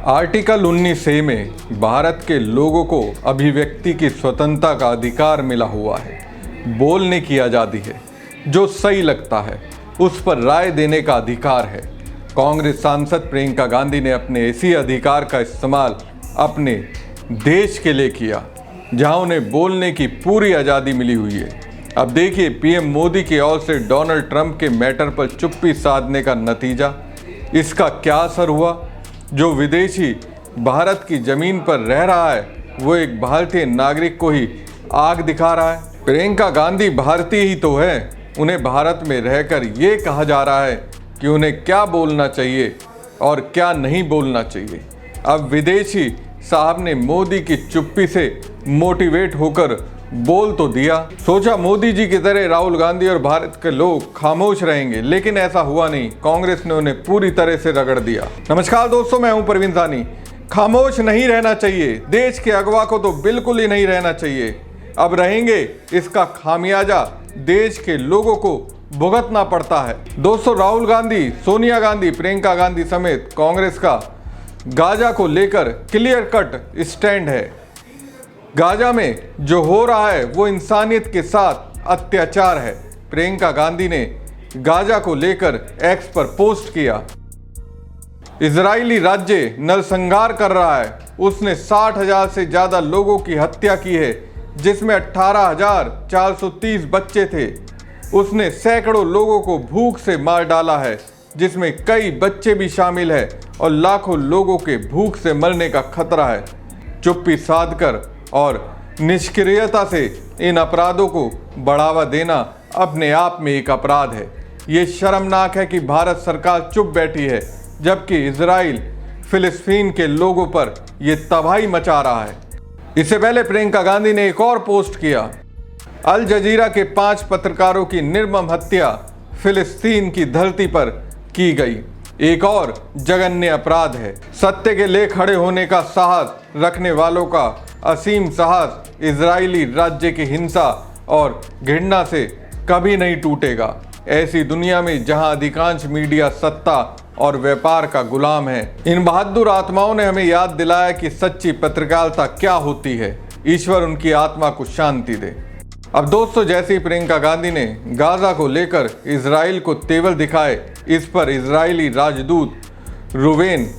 Article 19A में भारत के लोगों को अभिव्यक्ति की स्वतंत्रता का अधिकार मिला हुआ है। बोलने की आज़ादी है, जो सही लगता है उस पर राय देने का अधिकार है। कांग्रेस सांसद प्रियंका गांधी ने अपने इसी अधिकार का इस्तेमाल अपने देश के लिए किया, जहां उन्हें बोलने की पूरी आज़ादी मिली हुई है। अब देखिए पीएम मोदी की ओर से डोनाल्ड ट्रंप के मैटर पर चुप्पी साधने का नतीजा। इसका क्या असर हुआ? जो विदेशी भारत की ज़मीन पर रह रहा है वो एक भारतीय नागरिक को ही आग दिखा रहा है। प्रियंका गांधी भारतीय ही तो है। उन्हें भारत में रहकर ये कहा जा रहा है कि उन्हें क्या बोलना चाहिए और क्या नहीं बोलना चाहिए। अब विदेशी साहब ने मोदी की चुप्पी से मोटिवेट होकर बोल तो दिया। सोचा मोदी जी की तरह राहुल गांधी और भारत के लोग खामोश रहेंगे, लेकिन ऐसा हुआ नहीं। कांग्रेस ने उन्हें पूरी तरह से रगड़ दिया। नमस्कार दोस्तों, मैं हूं परवीन सानी। खामोश नहीं रहना चाहिए, देश के अगवा को तो बिल्कुल ही नहीं रहना चाहिए। अब रहेंगे, इसका खामियाजा देश के लोगों को भुगतना पड़ता है। दोस्तों, राहुल गांधी, सोनिया गांधी, प्रियंका गांधी समेत कांग्रेस का गाजा को लेकर क्लियर कट स्टैंड है। गाजा में जो हो रहा है वो इंसानियत के साथ अत्याचार है। प्रियंका गांधी ने गाजा को लेकर एक्स पर पोस्ट किया। इजरायली राज्य नरसंहार कर रहा है। उसने 60,000 से ज़्यादा लोगों की हत्या की है, जिसमें 18,430 बच्चे थे। उसने सैकड़ों लोगों को भूख से मार डाला है, जिसमें कई बच्चे भी शामिल हैं, और लाखों लोगों के भूख से मरने का खतरा है। चुप्पी साधकर और निष्क्रियता से इन अपराधों को बढ़ावा देना अपने आप में एक अपराध है। ये शर्मनाक है कि भारत सरकार चुप बैठी है, जबकि इजराइल फिलिस्तीन के लोगों पर यह तबाही मचा रहा है। इससे पहले प्रियंका गांधी ने एक और पोस्ट किया। अल जजीरा के 5 पत्रकारों की निर्मम हत्या फिलिस्तीन की धरती पर की गई एक और जघन्य अपराध है। सत्य के लिए खड़े होने का साहस रखने वालों का असीम साहस इजरायली राज्य की हिंसा और घृणा से कभी नहीं टूटेगा। ऐसी दुनिया में जहां अधिकांश मीडिया सत्ता और व्यापार का गुलाम है, इन बहादुर आत्माओं ने हमें याद दिलाया कि सच्ची पत्रकारिता क्या होती है। ईश्वर उनकी आत्मा को शांति दे। अब दोस्तों, जैसे ही प्रियंका गांधी ने गाजा को लेकर इजराइल को तेवर दिखाए, इस पर इजरायली राजदूत रूवेन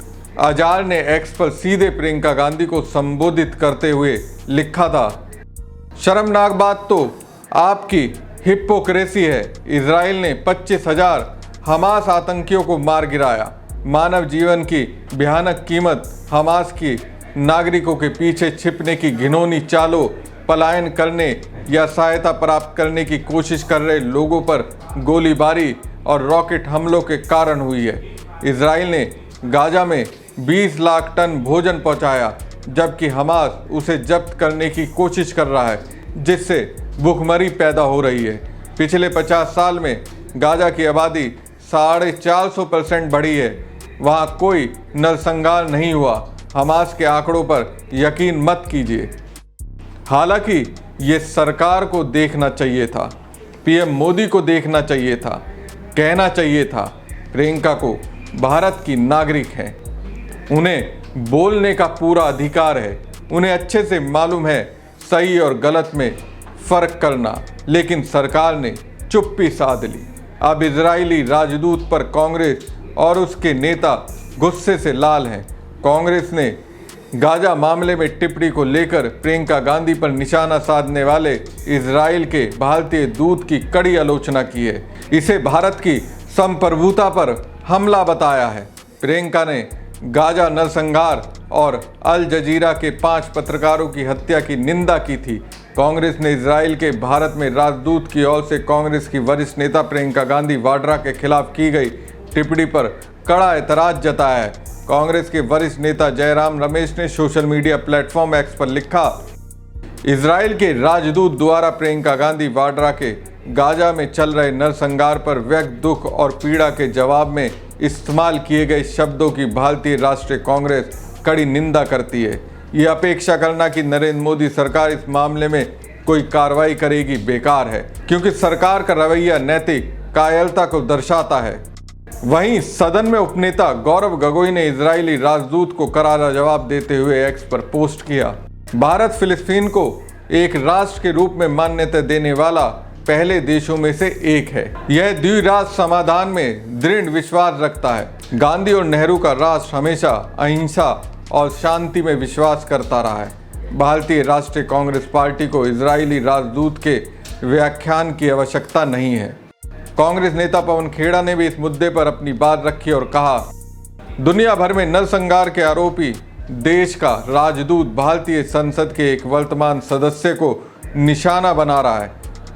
अजार ने एक्स पर सीधे प्रियंका गांधी को संबोधित करते हुए लिखा था, शर्मनाक बात तो आपकी हिपोक्रेसी है। इजराइल ने 25,000 हमास आतंकियों को मार गिराया। मानव जीवन की भयानक कीमत हमास की नागरिकों के पीछे छिपने की घिनौनी चालों, पलायन करने या सहायता प्राप्त करने की कोशिश कर रहे लोगों पर गोलीबारी और रॉकेट हमलों के कारण हुई है। इजराइल ने गाजा में 20 लाख टन भोजन पहुंचाया, जबकि हमास उसे जब्त करने की कोशिश कर रहा है, जिससे भूखमरी पैदा हो रही है। पिछले 50 साल में गाजा की आबादी 450% बढ़ी है। वहां कोई नरसंहार नहीं हुआ। हमास के आंकड़ों पर यकीन मत कीजिए। हालांकि ये सरकार को देखना चाहिए था, पीएम मोदी को देखना चाहिए था, कहना चाहिए था प्रियंका को भारत की नागरिक है, उन्हें बोलने का पूरा अधिकार है। उन्हें अच्छे से मालूम है सही और गलत में फ़र्क करना, लेकिन सरकार ने चुप्पी साध ली। अब इजरायली राजदूत पर कांग्रेस और उसके नेता गुस्से से लाल हैं। कांग्रेस ने गाजा मामले में टिप्पणी को लेकर प्रियंका गांधी पर निशाना साधने वाले इजराइल के भारतीय दूत की कड़ी आलोचना की है। इसे भारत की संप्रभुता पर हमला बताया है। प्रियंका ने गाजा नरसंहार और अल जजीरा के 5 पत्रकारों की हत्या की निंदा की थी। कांग्रेस ने इजराइल के भारत में राजदूत की ओर से कांग्रेस की वरिष्ठ नेता प्रियंका गांधी वाड्रा के खिलाफ की गई टिप्पणी पर कड़ा ऐतराज जताया है। कांग्रेस के वरिष्ठ नेता जयराम रमेश ने सोशल मीडिया प्लेटफॉर्म एक्स पर लिखा, इजराइल के राजदूत द्वारा प्रियंका गांधी वाड्रा के गाजा में चल रहे नरसंहार पर व्यक्त दुख और पीड़ा के जवाब में इस्तेमाल किए गए शब्दों की भारतीय राष्ट्रीय कांग्रेस कड़ी निंदा करती है। ये अपेक्षा करना कि नरेंद्र मोदी सरकार इस मामले में कोई कार्रवाई करेगी बेकार है, क्योंकि सरकार का रवैया नैतिक कायरता को दर्शाता है। वहीं सदन में उपनेता गौरव गोगोई ने इजरायली राजदूत को करारा जवाब देते हुए एक्स पर पोस्ट किया। भारत फिलिस्तीन को एक राष्ट्र के रूप में मान्यता देने वाला पहले देशों में से एक है। यह द्विराष्ट्र समाधान में दृढ़ विश्वास रखता है। गांधी और नेहरू का राष्ट्र हमेशा अहिंसा और शांति में विश्वास करता रहा है। भारतीय राष्ट्रीय कांग्रेस पार्टी को इजरायली राजदूत के व्याख्यान की आवश्यकता नहीं है। कांग्रेस नेता पवन खेड़ा ने भी इस मुद्दे पर अपनी बात रखी और कहा, दुनिया भर में नरसंहार के आरोपी देश का राजदूत भारतीय संसद के एक वर्तमान सदस्य को निशाना बना रहा है।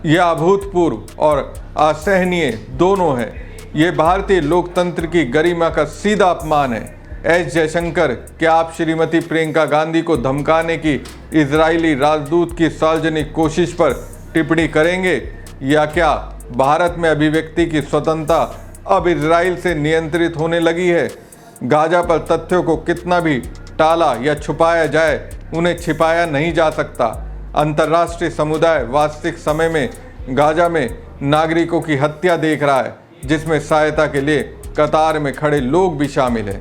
यह अभूतपूर्व और असहनीय दोनों है। ये भारतीय लोकतंत्र की गरिमा का सीधा अपमान है। एस जयशंकर, क्या आप श्रीमती प्रियंका गांधी को धमकाने की इजरायली राजदूत की सार्वजनिक कोशिश पर टिप्पणी करेंगे, या क्या भारत में अभिव्यक्ति की स्वतंत्रता अब इजराइल से नियंत्रित होने लगी है? गाजा पर तथ्यों को कितना भी टाला या छुपाया जाए, उन्हें छिपाया नहीं जा सकता। अंतर्राष्ट्रीय समुदाय वास्तविक समय में गाजा में नागरिकों की हत्या देख रहा है, जिसमें सहायता के लिए कतार में खड़े लोग भी शामिल हैं।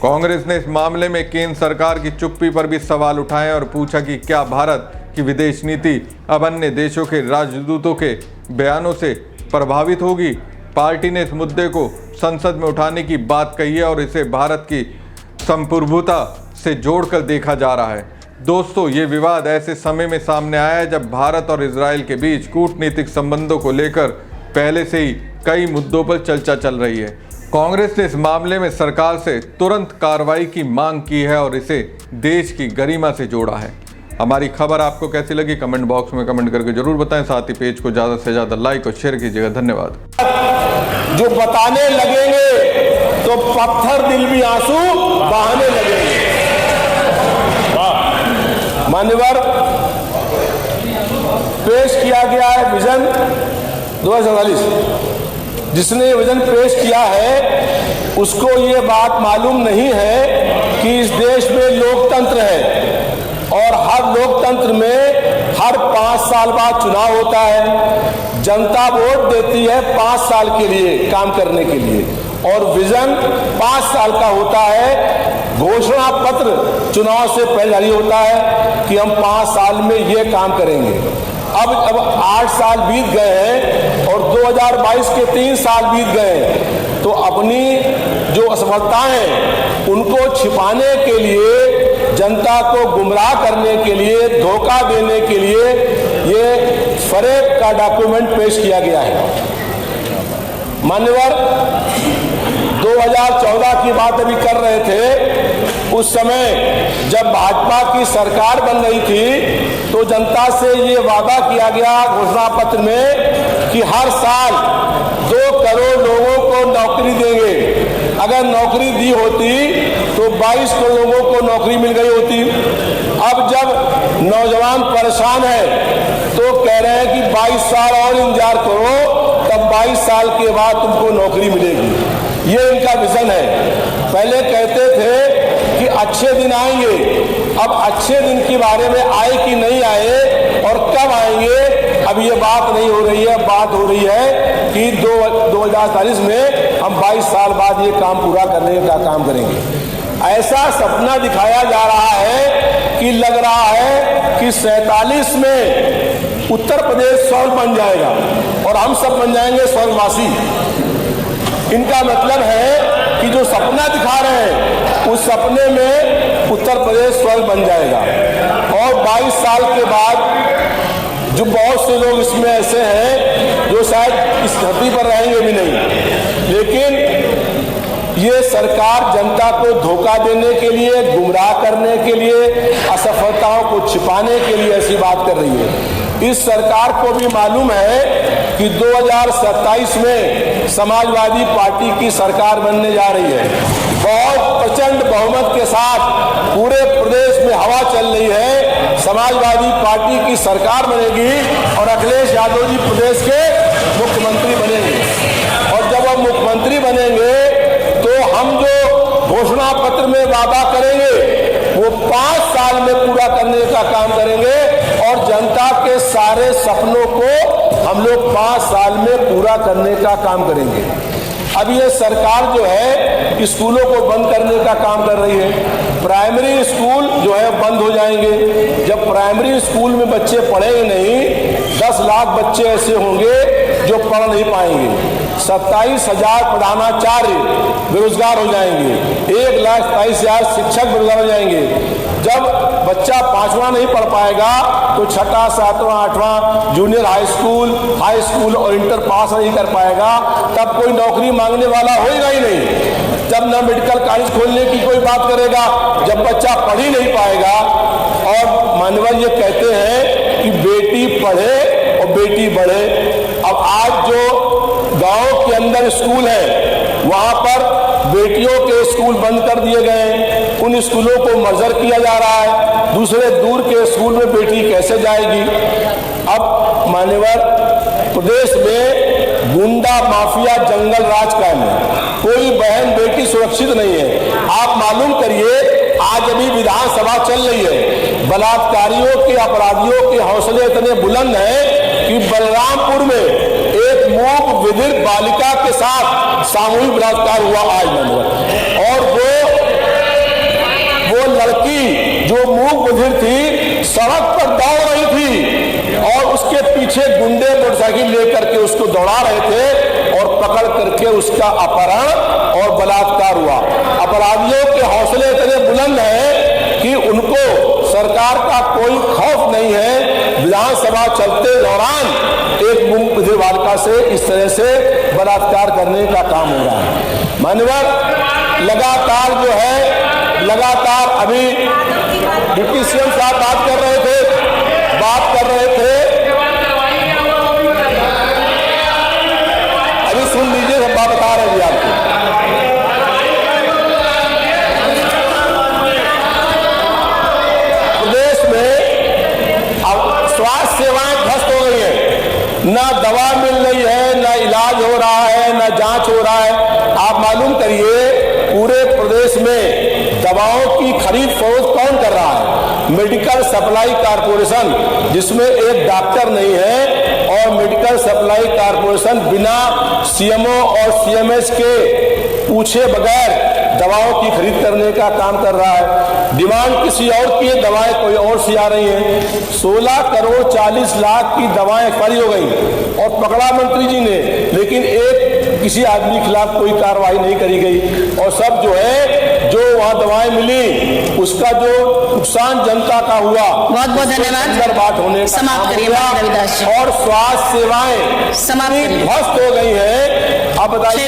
कांग्रेस ने इस मामले में केंद्र सरकार की चुप्पी पर भी सवाल उठाए और पूछा कि क्या भारत की विदेश नीति अब अन्य देशों के राजदूतों के बयानों से प्रभावित होगी। पार्टी ने इस मुद्दे को संसद में उठाने की बात कही है और इसे भारत की संप्रभुता से जोड़कर देखा जा रहा है। दोस्तों, ये विवाद ऐसे समय में सामने आया है जब भारत और इजराइल के बीच कूटनीतिक संबंधों को लेकर पहले से ही कई मुद्दों पर चर्चा चल रही है। कांग्रेस ने इस मामले में सरकार से तुरंत कार्रवाई की मांग की है और इसे देश की गरिमा से जोड़ा है। हमारी खबर आपको कैसी लगी कमेंट बॉक्स में कमेंट करके जरूर बताएं। साथ ही पेज को ज़्यादा से ज़्यादा लाइक और शेयर कीजिएगा। धन्यवाद। जो बताने लगेंगे तो पत्थर दिल भी आंसू बहाने लगेंगे। मान्यवर, पेश किया गया है विजन 2047। जिसने विजन पेश किया है उसको ये बात मालूम नहीं है कि इस देश में लोकतंत्र है और हर लोकतंत्र में हर 5 साल बाद चुनाव होता है। जनता वोट देती है 5 साल के लिए काम करने के लिए और विजन 5 साल का होता है। घोषणा पत्र चुनाव से पहले जारी होता है कि हम 5 साल में ये काम करेंगे। अब 8 साल बीत गए हैं और 2022 के 3 साल बीत गए हैं, तो अपनी जो असफलताएं उनको छिपाने के लिए, जनता को गुमराह करने के लिए, धोखा देने के लिए ये फरेब का डॉक्यूमेंट पेश किया गया है। मान्यवर, 2014 की बात अभी कर रहे थे। उस समय जब भाजपा की सरकार बन रही थी तो जनता से ये वादा किया गया घोषणा पत्र में कि हर साल 2 करोड़ लोगों को नौकरी देंगे। अगर नौकरी दी होती तो 22 करोड़ लोगों को नौकरी मिल गई होती। अब जब नौजवान परेशान है तो कह रहे हैं कि 22 साल और इंतजार करो, तब 22 साल के बाद तुमको नौकरी मिलेगी। ये इनका विजन है। पहले कहते थे कि अच्छे दिन आएंगे, अब अच्छे दिन के बारे में आए कि नहीं आए और कब आएंगे, अब ये बात नहीं हो रही है। बात हो रही है कि 2040 में हम 22 साल बाद ये काम पूरा करने का काम करेंगे। ऐसा सपना दिखाया जा रहा है कि लग रहा है कि 47 में उत्तर प्रदेश स्वर्ग बन जाएगा और हम सब बन जाएंगे स्वर्गवासी। इनका मतलब है कि जो सपना दिखा रहे हैं उस सपने में उत्तर प्रदेश स्वर्ग बन जाएगा। और 22 साल के बाद जो बहुत से लोग इसमें ऐसे हैं जो शायद इस धरती पर रहेंगे भी नहीं, लेकिन ये सरकार जनता को धोखा देने के लिए, गुमराह करने के लिए, असफलताओं को छिपाने के लिए ऐसी बात कर रही है। इस सरकार को भी मालूम है कि 2027 में समाजवादी पार्टी की सरकार बनने जा रही है। बहुत प्रचंड बहुमत के साथ पूरे प्रदेश में हवा चल रही है। समाजवादी पार्टी की सरकार बनेगी और अखिलेश यादव जी प्रदेश के मुख्यमंत्री बनेंगे। और जब वो मुख्यमंत्री बनेंगे तो हम जो घोषणा पत्र में वादा करेंगे वो 5 साल में पूरा करने का काम करेंगे और जनता के सारे सपनों को हम लोग 5 साल में पूरा करने का काम करेंगे। अब ये सरकार जो है स्कूलों को बंद करने का काम कर रही है। प्राइमरी स्कूल जो है बंद हो जाएंगे। जब प्राइमरी स्कूल में बच्चे पढ़ेंगे नहीं, 10 लाख बच्चे ऐसे होंगे जो पढ़ नहीं पाएंगे। 27,000 प्रधानाचार्य बेरोजगार हो जाएंगे। 1,27,000 शिक्षक बेरोजगार हो जाएंगे। जब बच्चा 5वां नहीं पढ़ पाएगा तो 6वां, 7वां, 8वां जूनियर हाई स्कूल और इंटर पास नहीं कर पाएगा, तब कोई नौकरी मांगने वाला होगा ही नहीं। जब न मेडिकल कॉलेज खोलने की कोई बात करेगा, जब बच्चा पढ़ ही नहीं पाएगा। और मानवर ये कहते हैं कि बेटी पढ़े और बेटी बढ़े। अब आज जो गांव के अंदर स्कूल है वहां पर बेटियों के स्कूल बंद कर दिए गए। उन स्कूलों को मर्जर किया जा रहा है। दूसरे दूर के स्कूल में बेटी कैसे जाएगी। अब मान्यवर प्रदेश में गुंडा माफिया जंगल राज कायम है। कोई बहन बेटी सुरक्षित नहीं है। आप मालूम करिए, आज अभी विधानसभा चल रही है। बलात्कारियों के अपराधियों के हौसले इतने बुलंद हैं कि बलरामपुर में एक मूक विधिर बालिका के साथ सामूहिक बलात्कार हुआ आज मान्यवर। और वो लड़की जो मूक विधिर थी सड़क पर दौड़ रही थी और उसके पीछे गुंडे मोटरसाइकिल लेकर के उसको दौड़ा रहे थे और पकड़ करके उसका अपहरण और बलात्कार हुआ। अपराधियों के हौसले इतने बुलंद हैं कि उनको सरकार का कोई खौफ नहीं है। विधानसभा चलते दौरान एक मूक विधिर बालिका से इस तरह से बलात्कार करने का काम हो रहा है। मान्यवर लगातार अभी डिप्टी सीएम साहब बात कर रहे थे। अभी सुन लीजिए, सब बात बता रहे हैं आपको। प्रदेश में अब स्वास्थ्य सेवाएं ध्वस्त हो गई है। ना दवा मिल रही है, ना इलाज हो रहा है, ना जांच हो रहा है। आप मालूम करिए, पूरे प्रदेश में दवाओं की खरीद फरोख्त कौन कर रहा है? मेडिकल सप्लाई कारपोरेशन, जिसमें एक डॉक्टर नहीं है। और मेडिकल सप्लाई कारपोरेशन बिना सीएमओ और सीएमएस के पूछे बगैर दवाओं की खरीद करने का काम कर रहा है। डिमांड किसी और की है, दवाएं कोई और सी आ रही हैं। 16 करोड़ 40 लाख की दवाएं एक्सपायरी हो गई और पकड़ा मंत्री जी ने, लेकिन किसी आदमी के खिलाफ कोई कार्रवाई नहीं करी गई। और सब जो है, जो वहां दवाएं मिली उसका जो नुकसान जनता का हुआ, बहुत बहुत धन्यवाद। बात होने समाप्त करिए रविदास जी। और स्वास्थ्य सेवाएं ध्वस्त हो गई है। अब बताइए,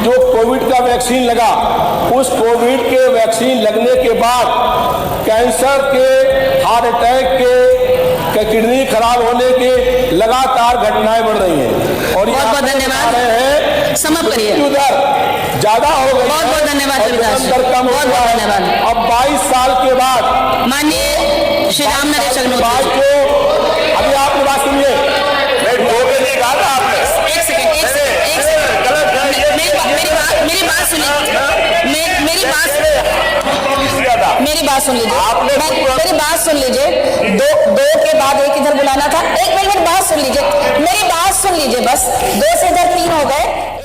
जो कोविड का वैक्सीन लगा, उस कोविड के वैक्सीन लगने के बाद कैंसर के, हार्ट अटैक के, किडनी खराब होने के लगातार घटनाएं बढ़ रही हैं। और बहुत बहुत धन्यवाद। समाप्त करिए। ज्यादा हो गई। बहुत बहुत धन्यवाद रविदास जी। बहुत बहुत धन्यवाद। अब 22 साल के बाद माननीय श्री राम नरेश अग्निहोत्री जो अभी आपने बात सुनिए, कहा था आपने। एक सेकंड मेरी बात सुनिए। मेरी बात सुन लीजिए। मेरी बात सुन लीजिए। दो के बाद एक इधर बुलाना था। एक मिनट मेरी बात सुन लीजिए। मेरी बात सुन लीजिए बस। 2 से इधर 3 हो गए।